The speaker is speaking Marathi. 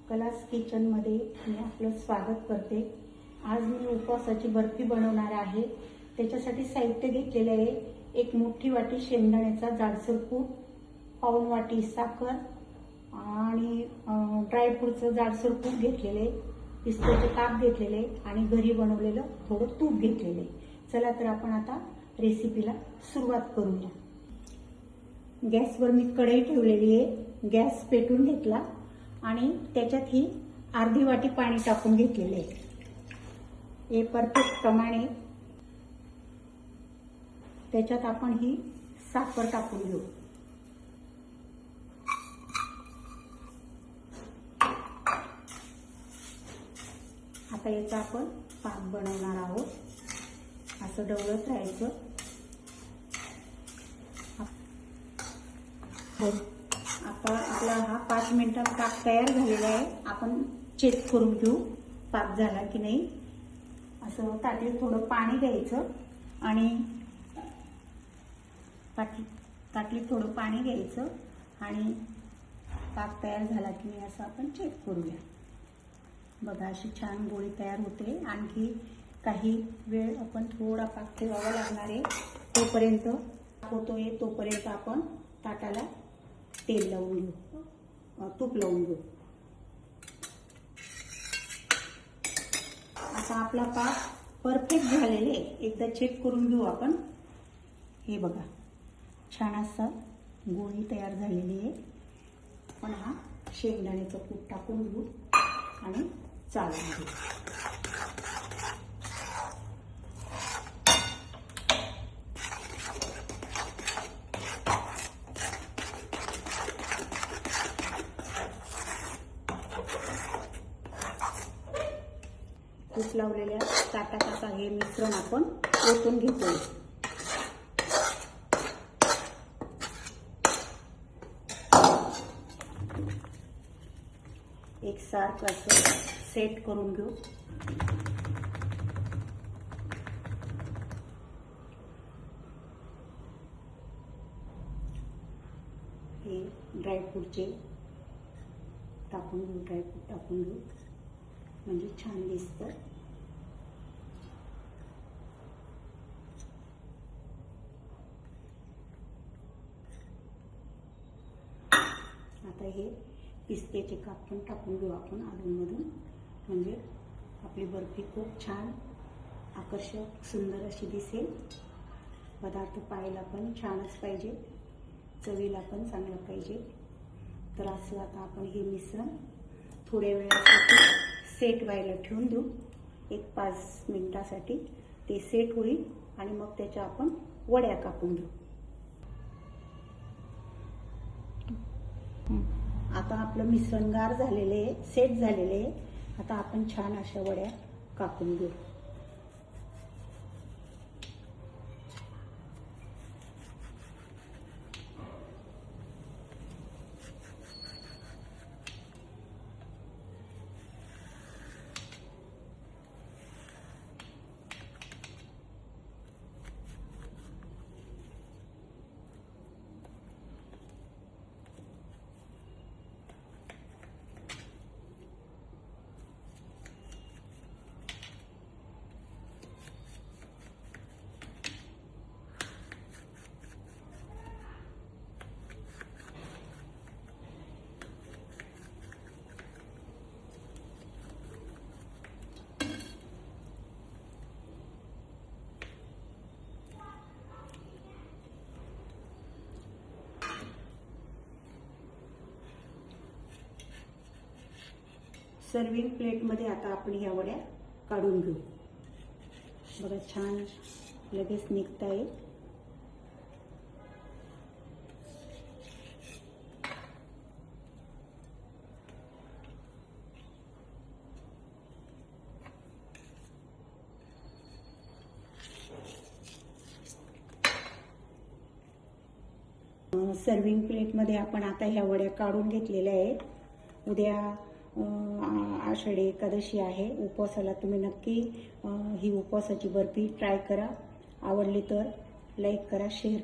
कलास किचनमध्ये मी आपलं स्वागत करते। आज मी उपवासाची बर्फी बनवणार आहे। त्याच्यासाठी साहित्य घेतलेले आहे, एक मोठी वाटी शेंगदाण्याचा जाडसर कूट, पाऊण वाटी साखर आणि ड्रायफ्रूटचं जाडसर कूट घेतलेले, पिस्त्याचे काप घेतलेले आणि घरी बनवलेलं थोडं तूप घेतलेले। चला तर आपण आता रेसिपीला सुरुवात करूया। गॅसवर मी कढई ठेवलेली आहे, गॅस पेटून घेतला आणि त्याच्यात ही अर्धी वाटी पाणी टाकून घेतलेले आहे। हे परफेक्ट प्रमाणे त्याच्यात आपण ही साखर टाकून घेऊ। आता याचा आपण पाक बनवणार आहोत। असं ढवळत राहायचं। आता आपला हा 5 मिनिटात पाक तयार झालेला आहे। आपण चेक करून घेऊ पाक झाला की नाही। असं ताटीत थोडं पाणी घ्यायचं आणि ताटलीत थोडं पाणी घ्यायचं आणि पाक तयार झाला की नाही असं आपण चेक करूया। बघा अशी छान गोळी तयार होते। आणखी काही वेळ आपण थोडा पाक ठेवावा लागणार आहे। तोपर्यंत होतोय तोपर्यंत आपण ताटाला तेल लावून घेऊ, तूप लावून घेऊ। आता आपला पाक परफेक्ट झालेला आहे। एकदा चेक करून घेऊ आपण। हे बघा छान असा गोळी तयार झालेली आहे। आपण हा शेंगदाण्याचं कूट टाकून घेऊ आणि चालवून घेऊ। तूप लावलेल्या ताटात आता हे मिश्रण आपण ओतून घेतो। एकसारखं असं सेट करून घेऊ। हे ड्रायफ्रूटचे टाकून घेऊ, ड्रायफ्रूट टाकून घेऊ म्हणजे छान दिसतं। आता हे पिस्त्याचे काप पण टाकून घेऊ आपण अधूनमधून, म्हणजे आपली बर्फी खूप छान आकर्षक सुंदर अशी दिसेल। पदार्थ पाहायला पण छानच पाहिजे, चवीला पण चांगला पाहिजे। तर असं आता आपण हे मिश्रण थोड्या वेळासाठी सेट व्हायला ठेवून देऊ। एक 5 मिनिटासाठी ते सेट होईल आणि मग त्याच्या आपण वड्या कापून घेऊ। आता आपलं मिश्रण गार झालेले आहे, सेट झालेले आहे। आता आपण छान अशा वड्या कापून घेऊ। सर्विंग प्लेटमध्ये आता आपण ह्या वड्या काढून घेऊ। बघा छान लगेच निघत आहे। सर्विंग प्लेटमध्ये आपण आता ह्या वड्या काढून घेतलेल्या आहेत। उद्या आषाढी एकादशी आहे। उपवासाला तुम्ही नक्की ही उपवासाची बर्फी ट्राय करा। आवडली तर लाईक करा, शेअर